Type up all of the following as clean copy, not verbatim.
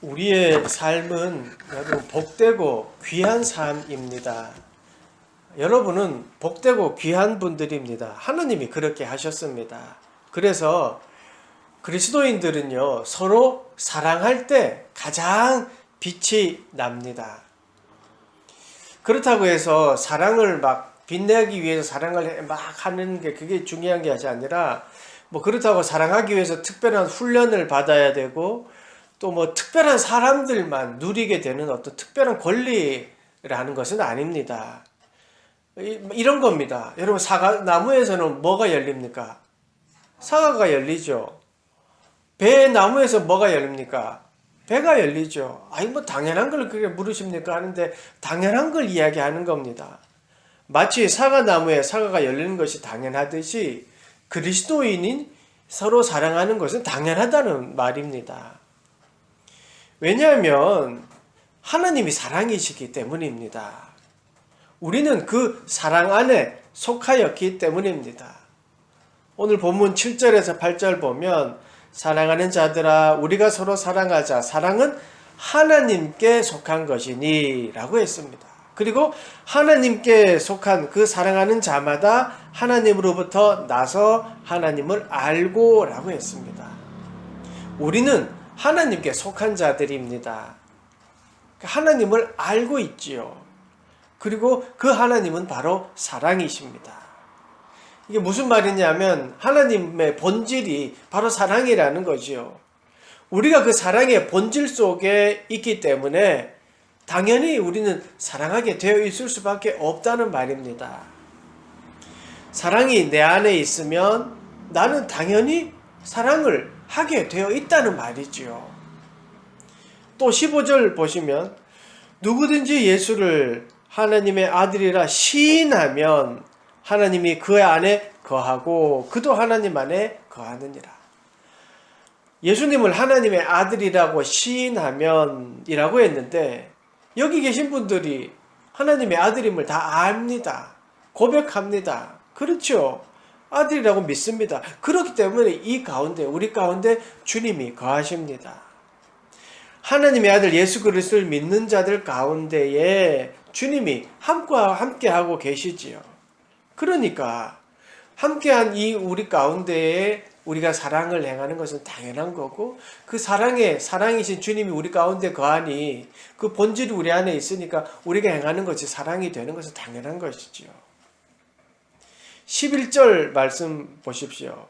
우리의 삶은 여러분 복되고 귀한 삶입니다. 여러분은 복되고 귀한 분들입니다. 하나님이 그렇게 하셨습니다. 그래서 그리스도인들은요, 서로 사랑할 때 가장 빛이 납니다. 그렇다고 해서 사랑을 막 빛내기 위해서 사랑을 막 하는 게 그게 중요한 게 아니라, 그렇다고 사랑하기 위해서 특별한 훈련을 받아야 되고, 또 특별한 사람들만 누리게 되는 어떤 특별한 권리를 하는 것은 아닙니다. 이런 겁니다. 여러분, 나무에서는 뭐가 열립니까? 사과가 열리죠. 배나무에서 뭐가 열립니까? 배가 열리죠. 당연한 걸 그렇게 물으십니까? 하는데, 당연한 걸 이야기하는 겁니다. 마치 사과나무에 사과가 열리는 것이 당연하듯이 그리스도인인 서로 사랑하는 것은 당연하다는 말입니다. 왜냐하면 하나님이 사랑이시기 때문입니다. 우리는 그 사랑 안에 속하였기 때문입니다. 오늘 본문 7절에서 8절 보면, 사랑하는 자들아 우리가 서로 사랑하자. 사랑은 하나님께 속한 것이니 라고 했습니다. 그리고 하나님께 속한 그 사랑하는 자마다 하나님으로부터 나서 하나님을 알고 라고 했습니다. 우리는 하나님께 속한 자들입니다. 하나님을 알고 있지요. 그리고 그 하나님은 바로 사랑이십니다. 이게 무슨 말이냐면 하나님의 본질이 바로 사랑이라는 거지요. 우리가 그 사랑의 본질 속에 있기 때문에 당연히 우리는 사랑하게 되어 있을 수밖에 없다는 말입니다. 사랑이 내 안에 있으면 나는 당연히 사랑을 하게 되어 있다는 말이지요. 또 15절 보시면, 누구든지 예수를 하나님의 아들이라 시인하면 하나님이 그 안에 거하고 그도 하나님 안에 거하느니라. 예수님을 하나님의 아들이라고 시인하면 이라고 했는데, 여기 계신 분들이 하나님의 아들임을 다 압니다. 고백합니다. 그렇죠? 아들이라고 믿습니다. 그렇기 때문에 이 가운데, 우리 가운데 주님이 거하십니다. 하나님의 아들 예수 그리스도를 믿는 자들 가운데에 주님이 함께하고 계시지요. 그러니까 함께한 이 우리 가운데에 우리가 사랑을 행하는 것은 당연한 거고, 그 사랑이신 주님이 우리 가운데 거하니 그 본질이 우리 안에 있으니까 우리가 행하는 것이 사랑이 되는 것은 당연한 것이지요. 11절 말씀 보십시오.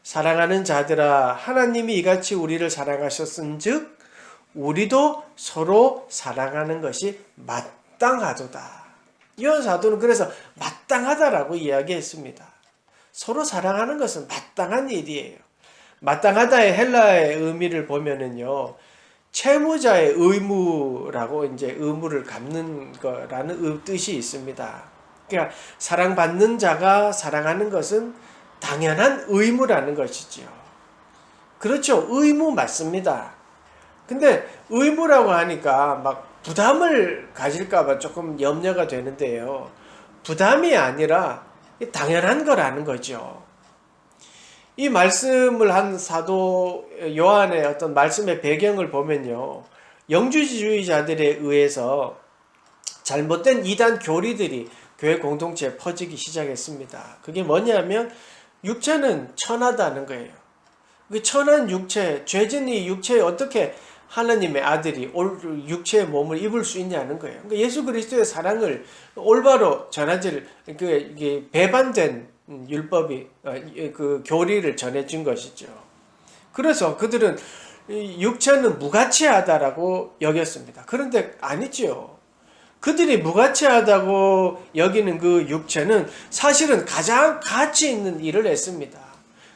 사랑하는 자들아 하나님이 이같이 우리를 사랑하셨은즉 우리도 서로 사랑하는 것이 마땅하도다. 요한 사도는 그래서 마땅하다라고 이야기했습니다. 서로 사랑하는 것은 마땅한 일이에요. 마땅하다의 헬라의 의미를 보면은요, 채무자의 의무라고 이제 의무를 갚는 거라는 뜻이 있습니다. 그러니까 사랑받는 자가 사랑하는 것은 당연한 의무라는 것이지요. 그렇죠. 의무 맞습니다. 근데 의무라고 하니까 부담을 가질까봐 조금 염려가 되는데요. 부담이 아니라 당연한 거라는 거죠. 이 말씀을 한 사도 요한의 어떤 말씀의 배경을 보면요, 영주주의자들에 의해서 잘못된 이단 교리들이 교회 공동체에 퍼지기 시작했습니다. 그게 뭐냐면 육체는 천하다는 거예요. 그 천한 육체, 죄진 이 육체에 어떻게 하나님의 아들이 육체의 몸을 입을 수 있냐는 거예요. 그러니까 예수 그리스도의 사랑을 올바로 전하질, 이게 배반된 율법이, 그 교리를 전해준 것이죠. 그래서 그들은 육체는 무가치하다라고 여겼습니다. 그런데 아니죠. 그들이 무가치하다고 여기는 그 육체는 사실은 가장 가치 있는 일을 했습니다.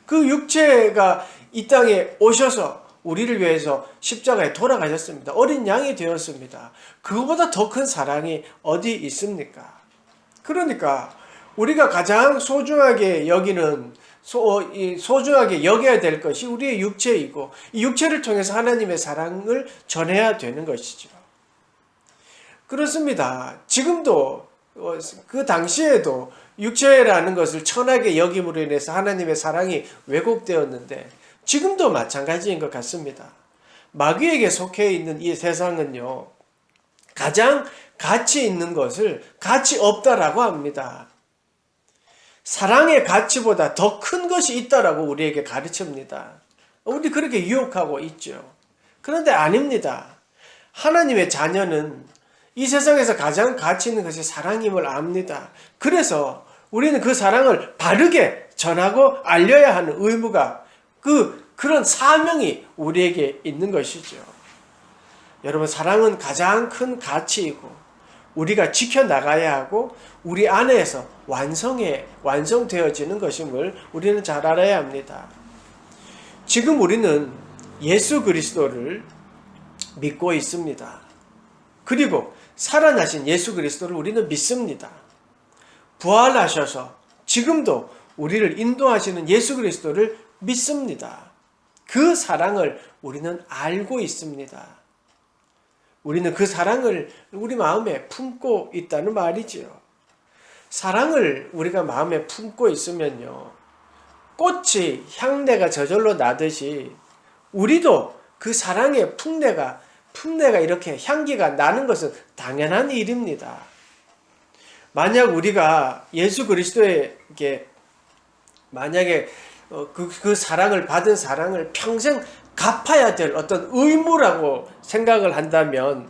그 육체가 이 땅에 오셔서 우리를 위해서 십자가에 돌아가셨습니다. 어린 양이 되었습니다. 그거보다 더 큰 사랑이 어디 있습니까? 그러니까 우리가 가장 소중하게 여기는 소중하게 여겨야 될 것이 우리의 육체이고, 이 육체를 통해서 하나님의 사랑을 전해야 되는 것이죠. 그렇습니다. 지금도 그 당시에도 육체라는 것을 천하게 여김으로 인해서 하나님의 사랑이 왜곡되었는데 지금도 마찬가지인 것 같습니다. 마귀에게 속해 있는 이 세상은요, 가장 가치 있는 것을 가치 없다라고 합니다. 사랑의 가치보다 더 큰 것이 있다라고 우리에게 가르칩니다. 우리 그렇게 유혹하고 있죠. 그런데 아닙니다. 하나님의 자녀는 이 세상에서 가장 가치 있는 것이 사랑임을 압니다. 그래서 우리는 그 사랑을 바르게 전하고 알려야 하는 의무가, 그런 사명이 우리에게 있는 것이죠. 여러분, 사랑은 가장 큰 가치이고 우리가 지켜나가야 하고 우리 안에서 완성되어지는 것임을 우리는 잘 알아야 합니다. 지금 우리는 예수 그리스도를 믿고 있습니다. 그리고 살아나신 예수 그리스도를 우리는 믿습니다. 부활하셔서 지금도 우리를 인도하시는 예수 그리스도를 믿습니다. 그 사랑을 우리는 알고 있습니다. 우리는 그 사랑을 우리 마음에 품고 있다는 말이지요. 사랑을 우리가 마음에 품고 있으면요, 꽃이 향내가 저절로 나듯이 우리도 그 사랑의 풍내가 이렇게 향기가 나는 것은 당연한 일입니다. 만약 우리가 예수 그리스도에게 만약에 그 사랑을 받은 사랑을 평생 갚아야 될 어떤 의무라고 생각을 한다면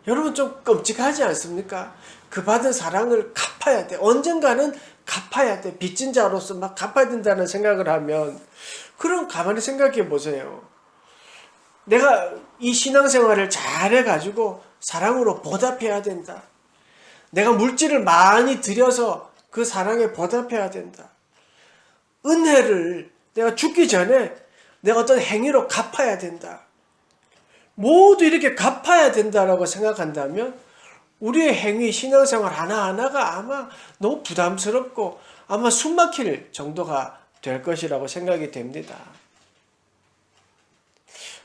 여러분 좀 끔찍하지 않습니까? 그 받은 사랑을 갚아야 돼. 언젠가는 갚아야 돼. 빚진 자로서 막 갚아야 된다는 생각을 하면, 그럼 가만히 생각해 보세요. 내가 이 신앙생활을 잘해가지고 사랑으로 보답해야 된다. 내가 물질을 많이 들여서 그 사랑에 보답해야 된다. 은혜를 내가 죽기 전에 내가 어떤 행위로 갚아야 된다. 모두 이렇게 갚아야 된다라고 생각한다면 우리의 행위, 신앙생활 하나하나가 아마 너무 부담스럽고 아마 숨막힐 정도가 될 것이라고 생각이 됩니다.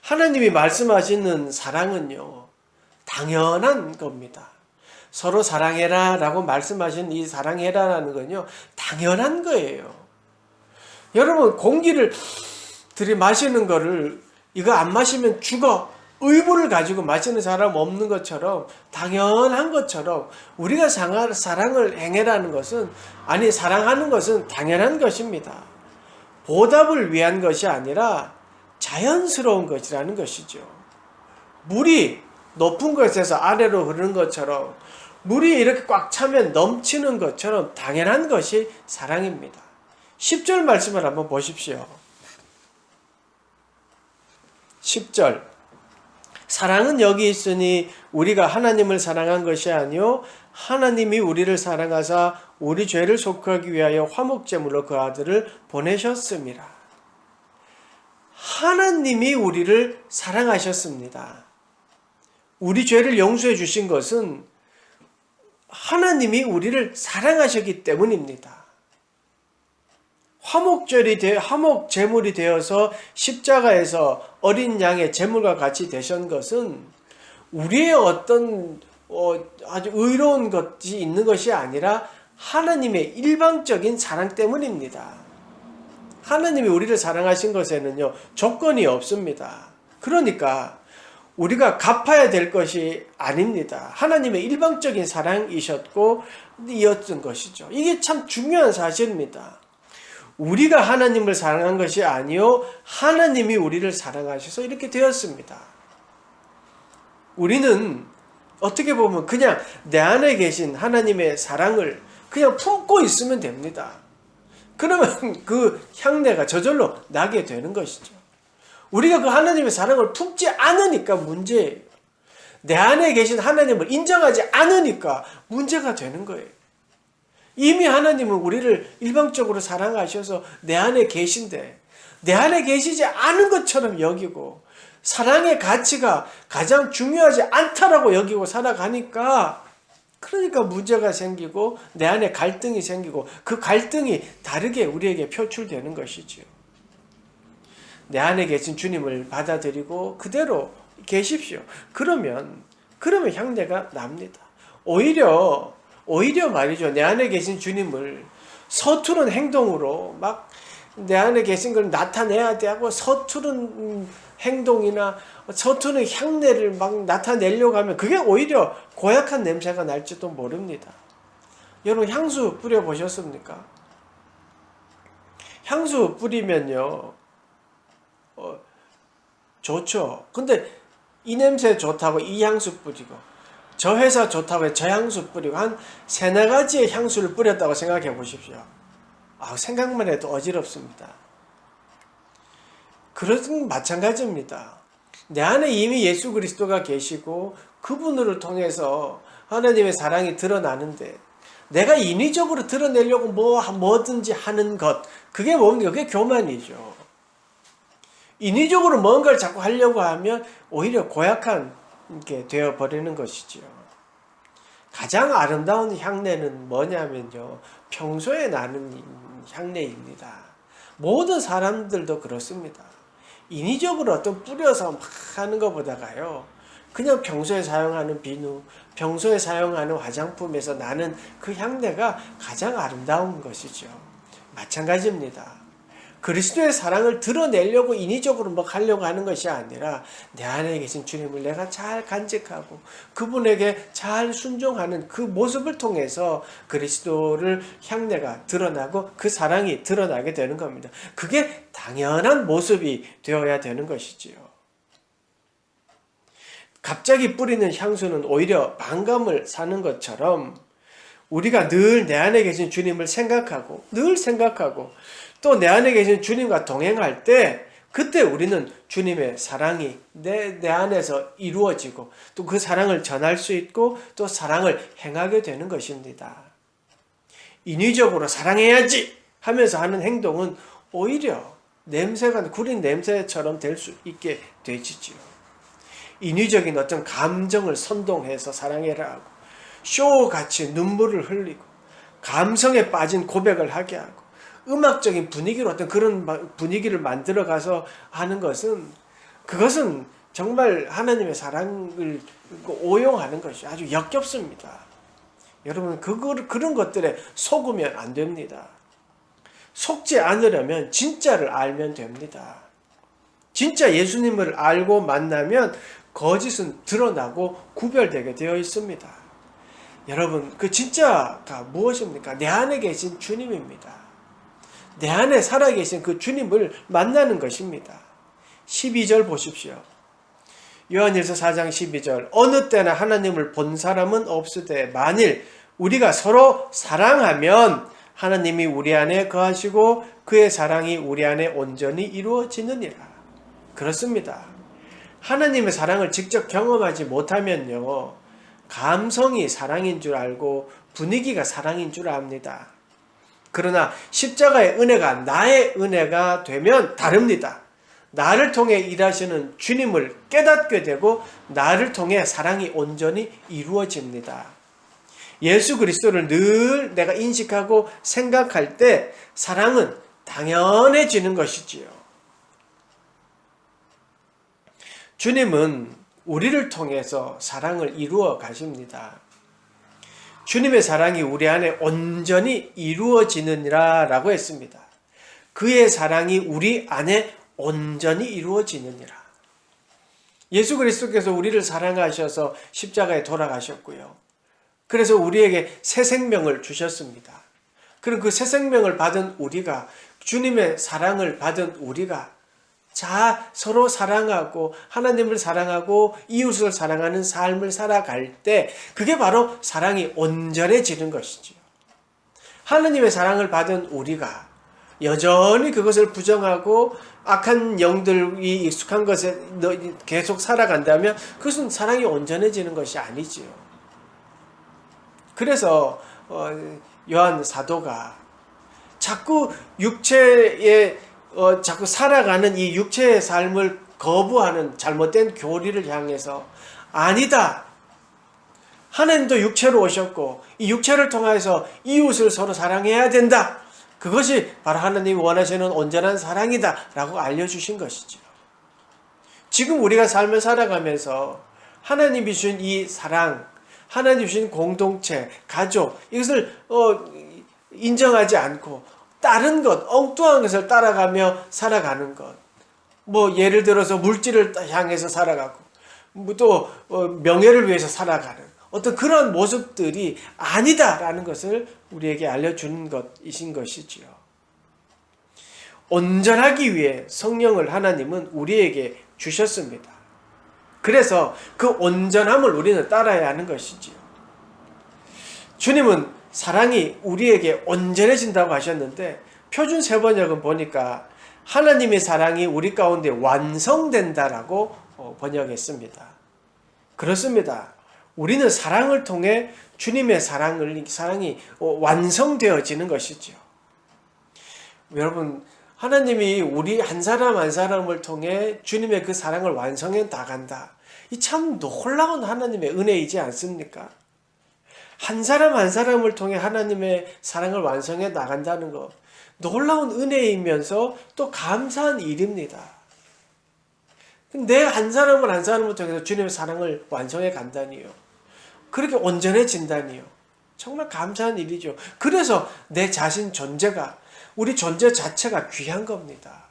하나님이 말씀하시는 사랑은요, 당연한 겁니다. 서로 사랑해라 라고 말씀하신 이 사랑해라라는 건요, 당연한 거예요. 여러분, 공기를 들이마시는 거를 이거 안 마시면 죽어, 의무를 가지고 마시는 사람 없는 것처럼, 당연한 것처럼 우리가 사랑을 행해라는 것은, 아니 사랑하는 것은 당연한 것입니다. 보답을 위한 것이 아니라 자연스러운 것이라는 것이죠. 물이 높은 곳에서 아래로 흐르는 것처럼, 물이 이렇게 꽉 차면 넘치는 것처럼 당연한 것이 사랑입니다. 10절 말씀을 한번 보십시오. 10절. 사랑은 여기 있으니 우리가 하나님을 사랑한 것이 아니요 하나님이 우리를 사랑하사 우리 죄를 속하기 위하여 화목제물로 그 아들을 보내셨습니다. 하나님이 우리를 사랑하셨습니다. 우리 죄를 용서해 주신 것은 하나님이 우리를 사랑하셨기 때문입니다. 화목제물이 되어서 십자가에서 어린 양의 제물과 같이 되신 것은 우리의 어떤 아주 의로운 것이 있는 것이 아니라 하나님의 일방적인 사랑 때문입니다. 하나님이 우리를 사랑하신 것에는요, 조건이 없습니다. 그러니까 우리가 갚아야 될 것이 아닙니다. 하나님의 일방적인 사랑이셨고 이었던 것이죠. 이게 참 중요한 사실입니다. 우리가 하나님을 사랑한 것이 아니요 하나님이 우리를 사랑하셔서 이렇게 되었습니다. 우리는 어떻게 보면 그냥 내 안에 계신 하나님의 사랑을 그냥 품고 있으면 됩니다. 그러면 그 향내가 저절로 나게 되는 것이죠. 우리가 그 하나님의 사랑을 품지 않으니까 문제예요. 내 안에 계신 하나님을 인정하지 않으니까 문제가 되는 거예요. 이미 하나님은 우리를 일방적으로 사랑하셔서 내 안에 계신데 내 안에 계시지 않은 것처럼 여기고 사랑의 가치가 가장 중요하지 않다라고 여기고 살아가니까, 그러니까 문제가 생기고 내 안에 갈등이 생기고 그 갈등이 다르게 우리에게 표출되는 것이죠. 내 안에 계신 주님을 받아들이고 그대로 계십시오. 그러면 향내가 납니다. 오히려 말이죠. 내 안에 계신 주님을 서투른 행동으로 막 내 안에 계신 걸 나타내야 되고 서투른 행동이나 서투는 향내를 막 나타내려고 하면 그게 오히려 고약한 냄새가 날지도 모릅니다. 여러분 향수 뿌려보셨습니까? 향수 뿌리면요 좋죠. 근데 이 냄새 좋다고 이 향수 뿌리고 저 회사 좋다고 저 향수 뿌리고 한 세네 가지의 향수를 뿌렸다고 생각해 보십시오. 생각만 해도 어지럽습니다. 그런 마찬가지입니다. 내 안에 이미 예수 그리스도가 계시고 그분을 통해서 하나님의 사랑이 드러나는데 내가 인위적으로 드러내려고 뭐든지 하는 것, 그게 뭡니까? 그게 교만이죠. 인위적으로 뭔가를 자꾸 하려고 하면 오히려 고약한 게 되어버리는 것이지요. 가장 아름다운 향내는 뭐냐면요, 평소에 나는 향내입니다. 모든 사람들도 그렇습니다. 인위적으로 어떤 뿌려서 막 하는 것보다가요, 그냥 평소에 사용하는 비누, 평소에 사용하는 화장품에서 나는 그 향내가 가장 아름다운 것이죠. 마찬가지입니다. 그리스도의 사랑을 드러내려고 인위적으로 뭐 하려고 하는 것이 아니라 내 안에 계신 주님을 내가 잘 간직하고 그분에게 잘 순종하는 그 모습을 통해서 그리스도를 향내가 드러나고 그 사랑이 드러나게 되는 겁니다. 그게 당연한 모습이 되어야 되는 것이지요. 갑자기 뿌리는 향수는 오히려 반감을 사는 것처럼 우리가 늘 내 안에 계신 주님을 생각하고 또 내 안에 계신 주님과 동행할 때 그때 우리는 주님의 사랑이 내 안에서 이루어지고 또 그 사랑을 전할 수 있고 또 사랑을 행하게 되는 것입니다. 인위적으로 사랑해야지 하면서 하는 행동은 오히려 냄새가 구린 냄새처럼 될 수 있게 되지요. 인위적인 어떤 감정을 선동해서 사랑해라 하고 쇼같이 눈물을 흘리고 감성에 빠진 고백을 하게 하고 음악적인 분위기로 어떤 그런 분위기를 만들어가서 하는 그것은 정말 하나님의 사랑을 오용하는 것이 아주 역겹습니다. 여러분 그런 것들에 속으면 안 됩니다. 속지 않으려면 진짜를 알면 됩니다. 진짜 예수님을 알고 만나면 거짓은 드러나고 구별되게 되어 있습니다. 여러분 그 진짜가 무엇입니까? 내 안에 계신 주님입니다. 내 안에 살아계신 그 주님을 만나는 것입니다. 12절 보십시오. 요한일서 4장 12절 어느 때나 하나님을 본 사람은 없으되 만일 우리가 서로 사랑하면 하나님이 우리 안에 거하시고 그의 사랑이 우리 안에 온전히 이루어지느니라. 그렇습니다. 하나님의 사랑을 직접 경험하지 못하면요, 감성이 사랑인 줄 알고 분위기가 사랑인 줄 압니다. 그러나 십자가의 은혜가 나의 은혜가 되면 다릅니다. 나를 통해 일하시는 주님을 깨닫게 되고 나를 통해 사랑이 온전히 이루어집니다. 예수 그리스도를 늘 내가 인식하고 생각할 때 사랑은 당연해지는 것이지요. 주님은 우리를 통해서 사랑을 이루어 가십니다. 주님의 사랑이 우리 안에 온전히 이루어지느니라 라고 했습니다. 그의 사랑이 우리 안에 온전히 이루어지느니라. 예수 그리스도께서 우리를 사랑하셔서 십자가에 돌아가셨고요. 그래서 우리에게 새 생명을 주셨습니다. 그럼 그 새 생명을 받은 우리가, 주님의 사랑을 받은 우리가 서로 사랑하고 하나님을 사랑하고 이웃을 사랑하는 삶을 살아갈 때 그게 바로 사랑이 온전해지는 것이죠. 하나님의 사랑을 받은 우리가 여전히 그것을 부정하고 악한 영들이 익숙한 것에 계속 살아간다면 그것은 사랑이 온전해지는 것이 아니지요. 그래서 요한 사도가 자꾸 육체에 자꾸 살아가는 이 육체의 삶을 거부하는 잘못된 교리를 향해서 아니다. 하나님도 육체로 오셨고 이 육체를 통해서 이웃을 서로 사랑해야 된다. 그것이 바로 하나님이 원하시는 온전한 사랑이다 라고 알려주신 것이죠. 지금 우리가 삶을 살아가면서 하나님이 주신 이 사랑, 하나님이 주신 공동체, 가족, 이것을 인정하지 않고 다른 것, 엉뚱한 것을 따라가며 살아가는 것, 뭐 예를 들어서 물질을 향해서 살아가고 또 명예를 위해서 살아가는 어떤 그런 모습들이 아니다라는 것을 우리에게 알려주는 것이신 것이지요. 온전하기 위해 성령을 하나님은 우리에게 주셨습니다. 그래서 그 온전함을 우리는 따라야 하는 것이지요. 주님은 사랑이 우리에게 온전해진다고 하셨는데 표준 세번역은 보니까 하나님의 사랑이 우리 가운데 완성된다라고 번역했습니다. 그렇습니다. 우리는 사랑을 통해 주님의 사랑이 완성되어지는 것이죠. 여러분, 하나님이 우리 한 사람 한 사람을 통해 주님의 그 사랑을 완성해 나간다. 이 참 놀라운 하나님의 은혜이지 않습니까? 한 사람 한 사람을 통해 하나님의 사랑을 완성해 나간다는 것, 놀라운 은혜이면서 또 감사한 일입니다. 내 한 사람을 한 사람을 통해서 주님의 사랑을 완성해 간다니요. 그렇게 온전해진다니요. 정말 감사한 일이죠. 그래서 내 자신 존재가, 우리 존재 자체가 귀한 겁니다.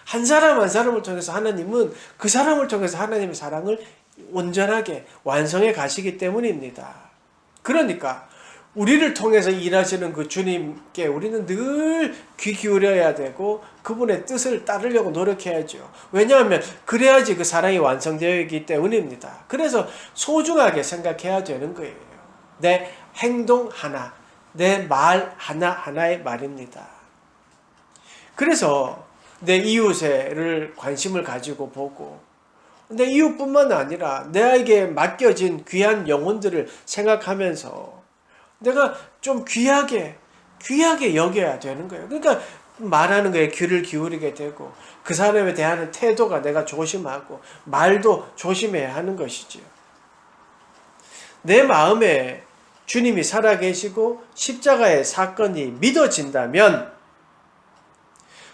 한 사람 한 사람을 통해서 하나님은 그 사람을 통해서 하나님의 사랑을 온전하게 완성해 가시기 때문입니다. 그러니까 우리를 통해서 일하시는 그 주님께 우리는 늘 귀 기울여야 되고 그분의 뜻을 따르려고 노력해야죠. 왜냐하면 그래야지 그 사랑이 완성되어 있기 때문입니다. 그래서 소중하게 생각해야 되는 거예요. 내 행동 하나, 내 말 하나하나의 말입니다. 그래서 내 이웃을 관심을 가지고 보고 내 이웃뿐만 아니라 내게 맡겨진 귀한 영혼들을 생각하면서 내가 좀 귀하게 여겨야 되는 거예요. 그러니까 말하는 거에 귀를 기울이게 되고 그 사람에 대한 태도가 내가 조심하고 말도 조심해야 하는 것이지요. 내 마음에 주님이 살아계시고 십자가의 사건이 믿어진다면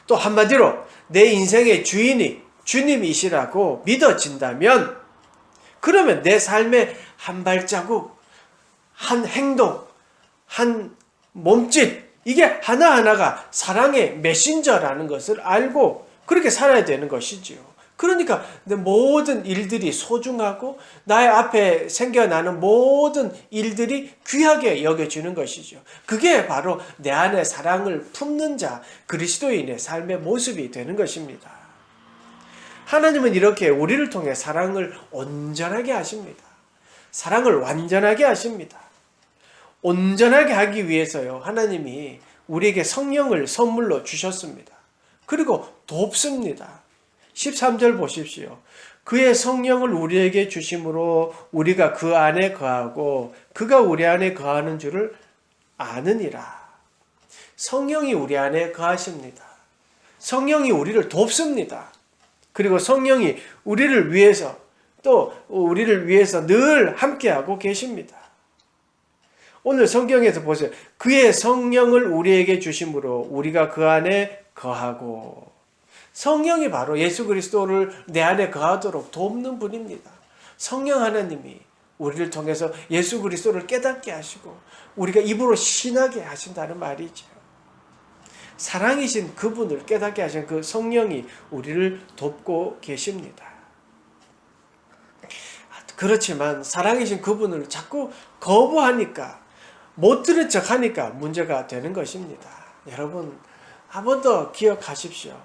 또 한마디로 내 인생의 주인이 주님이시라고 믿어진다면 그러면 내 삶의 한 발자국, 한 행동, 한 몸짓 이게 하나하나가 사랑의 메신저라는 것을 알고 그렇게 살아야 되는 것이지요. 그러니까 내 모든 일들이 소중하고 나의 앞에 생겨나는 모든 일들이 귀하게 여겨지는 것이죠. 그게 바로 내 안에 사랑을 품는 자 그리스도인의 삶의 모습이 되는 것입니다. 하나님은 이렇게 우리를 통해 사랑을 온전하게 하십니다. 사랑을 완전하게 하십니다. 온전하게 하기 위해서요. 하나님이 우리에게 성령을 선물로 주셨습니다. 그리고 돕습니다. 13절 보십시오. 그의 성령을 우리에게 주심으로 우리가 그 안에 거하고 그가 우리 안에 거하는 줄을 아느니라. 성령이 우리 안에 거하십니다. 성령이 우리를 돕습니다. 그리고 성령이 우리를 위해서 늘 함께하고 계십니다. 오늘 성경에서 보세요. 그의 성령을 우리에게 주심으로 우리가 그 안에 거하고 성령이 바로 예수 그리스도를 내 안에 거하도록 돕는 분입니다. 성령 하나님이 우리를 통해서 예수 그리스도를 깨닫게 하시고 우리가 입으로 신하게 하신다는 말이죠. 사랑이신 그분을 깨닫게 하신 그 성령이 우리를 돕고 계십니다. 그렇지만 사랑이신 그분을 자꾸 거부하니까 못 들은 척하니까 문제가 되는 것입니다. 여러분 한 번 더 기억하십시오.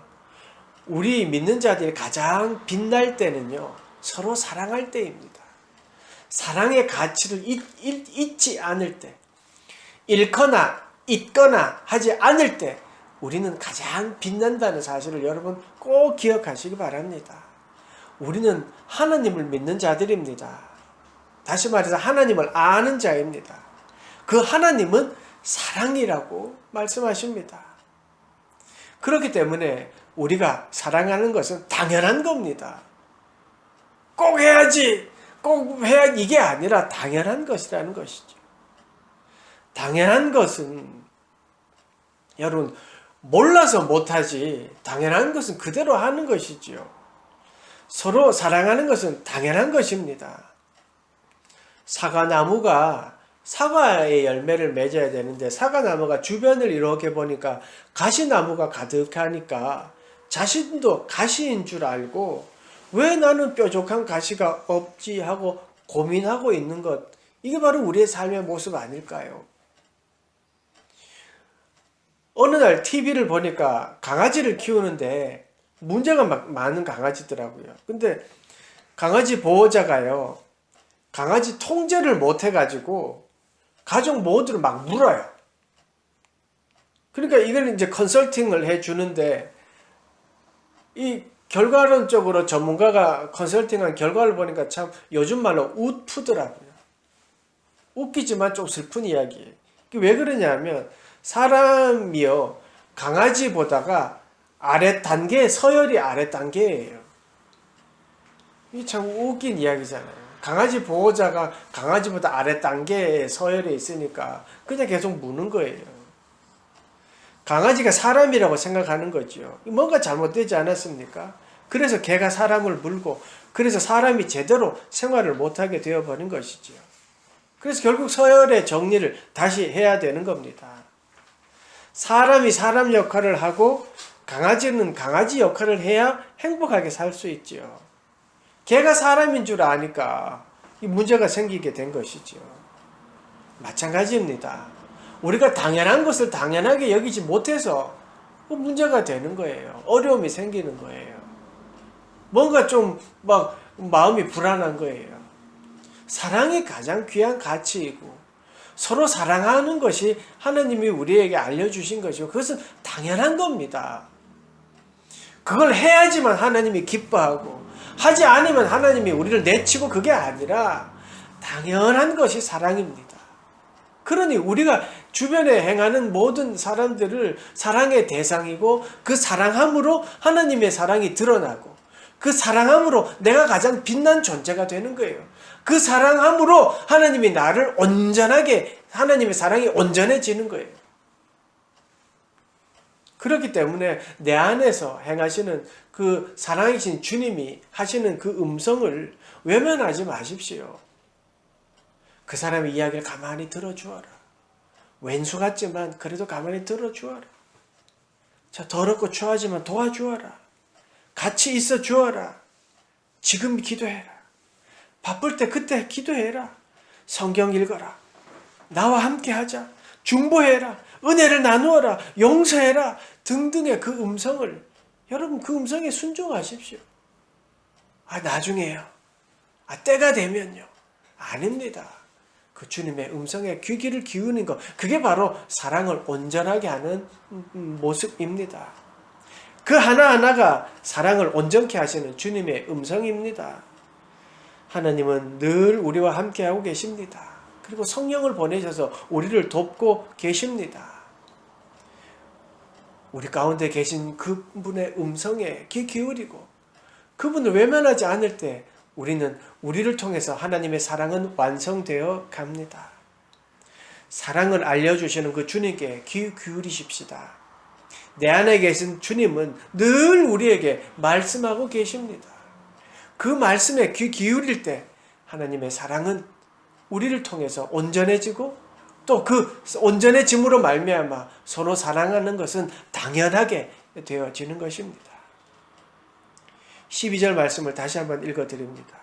우리 믿는 자들이 가장 빛날 때는요 서로 사랑할 때입니다. 사랑의 가치를 잊지 않을 때, 잃거나 잊거나 하지 않을 때 우리는 가장 빛난다는 사실을 여러분 꼭 기억하시기 바랍니다. 우리는 하나님을 믿는 자들입니다. 다시 말해서 하나님을 아는 자입니다. 그 하나님은 사랑이라고 말씀하십니다. 그렇기 때문에 우리가 사랑하는 것은 당연한 겁니다. 꼭 해야지, 이게 아니라 당연한 것이라는 것이죠. 당연한 것은 여러분 몰라서 못하지 당연한 것은 그대로 하는 것이지요. 서로 사랑하는 것은 당연한 것입니다. 사과나무가 사과의 열매를 맺어야 되는데 사과나무가 주변을 이렇게 보니까 가시나무가 가득하니까 자신도 가시인 줄 알고 왜 나는 뾰족한 가시가 없지 하고 고민하고 있는 것, 이게 바로 우리의 삶의 모습 아닐까요? 어느 날 TV를 보니까 강아지를 키우는데 문제가 많은 강아지더라고요. 근데 강아지 보호자가요, 강아지 통제를 못 해가지고 가족 모두를 막 물어요. 그러니까 이걸 이제 컨설팅을 해주는데, 이 결과론적으로 전문가가 컨설팅한 결과를 보니까 참 요즘 말로 웃프더라고요. 웃기지만 좀 슬픈 이야기예요. 왜 그러냐면 사람이요, 강아지보다가 아래 단계, 서열이 아래 단계예요. 이 참 웃긴 이야기잖아요. 강아지 보호자가 강아지보다 아래 단계의 서열에 있으니까 그냥 계속 무는 거예요. 강아지가 사람이라고 생각하는 거죠. 뭔가 잘못되지 않았습니까? 그래서 개가 사람을 물고, 그래서 사람이 제대로 생활을 못하게 되어버린 것이죠. 그래서 결국 서열의 정리를 다시 해야 되는 겁니다. 사람이 사람 역할을 하고 강아지는 강아지 역할을 해야 행복하게 살 수 있죠. 개가 사람인 줄 아니까 이 문제가 생기게 된 것이죠. 마찬가지입니다. 우리가 당연한 것을 당연하게 여기지 못해서 문제가 되는 거예요. 어려움이 생기는 거예요. 뭔가 좀 막 마음이 불안한 거예요. 사랑이 가장 귀한 가치이고 서로 사랑하는 것이 하나님이 우리에게 알려주신 것이고 그것은 당연한 겁니다. 그걸 해야지만 하나님이 기뻐하고 하지 않으면 하나님이 우리를 내치고, 그게 아니라 당연한 것이 사랑입니다. 그러니 우리가 주변에 행하는 모든 사람들을 사랑의 대상이고, 그 사랑함으로 하나님의 사랑이 드러나고, 그 사랑함으로 내가 가장 빛난 존재가 되는 거예요. 그 사랑함으로 하나님이 나를 온전하게, 하나님의 사랑이 온전해지는 거예요. 그렇기 때문에 내 안에서 행하시는 그 사랑이신 주님이 하시는 그 음성을 외면하지 마십시오. 그 사람의 이야기를 가만히 들어주어라. 왼수 같지만 그래도 가만히 들어주어라. 더럽고 추하지만 도와주어라. 같이 있어 주어라. 지금 기도해라. 바쁠 때 그때 기도해라. 성경 읽어라. 나와 함께 하자. 중보해라. 은혜를 나누어라. 용서해라. 등등의 그 음성을, 여러분 그 음성에 순종하십시오. 나중에요. 때가 되면요. 아닙니다. 그 주님의 음성에 귀를 기울이는 것, 그게 바로 사랑을 온전하게 하는 모습입니다. 그 하나하나가 사랑을 온전케 하시는 주님의 음성입니다. 하나님은 늘 우리와 함께하고 계십니다. 그리고 성령을 보내셔서 우리를 돕고 계십니다. 우리 가운데 계신 그분의 음성에 귀 기울이고 그분을 외면하지 않을 때 우리는 우리를 통해서 하나님의 사랑은 완성되어 갑니다. 사랑을 알려주시는 그 주님께 귀 기울이십시다. 내 안에 계신 주님은 늘 우리에게 말씀하고 계십니다. 그 말씀에 귀 기울일 때 하나님의 사랑은 우리를 통해서 온전해지고, 또 그 온전해짐으로 말미암아 서로 사랑하는 것은 당연하게 되어지는 것입니다. 12절 말씀을 다시 한번 읽어드립니다.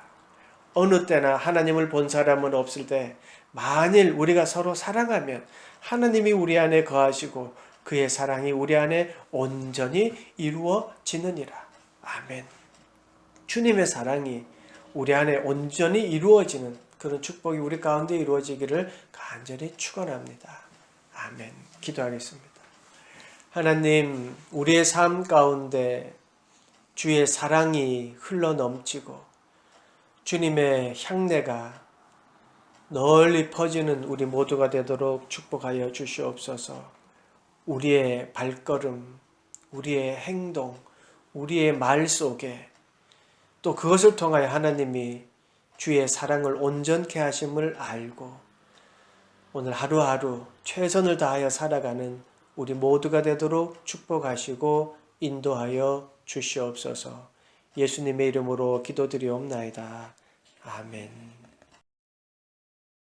어느 때나 하나님을 본 사람은 없을 때 만일 우리가 서로 사랑하면 하나님이 우리 안에 거하시고 그의 사랑이 우리 안에 온전히 이루어지느니라. 아멘. 주님의 사랑이 우리 안에 온전히 이루어지는 그런 축복이 우리 가운데 이루어지기를 간절히 축원합니다. 아멘. 기도하겠습니다. 하나님, 우리의 삶 가운데 주의 사랑이 흘러넘치고 주님의 향내가 널리 퍼지는 우리 모두가 되도록 축복하여 주시옵소서. 우리의 발걸음, 우리의 행동, 우리의 말 속에 또 그것을 통하여 하나님이 주의 사랑을 온전케 하심을 알고 오늘 하루하루 최선을 다하여 살아가는 우리 모두가 되도록 축복하시고 인도하여 주시옵소서. 예수님의 이름으로 기도드리옵나이다. 아멘.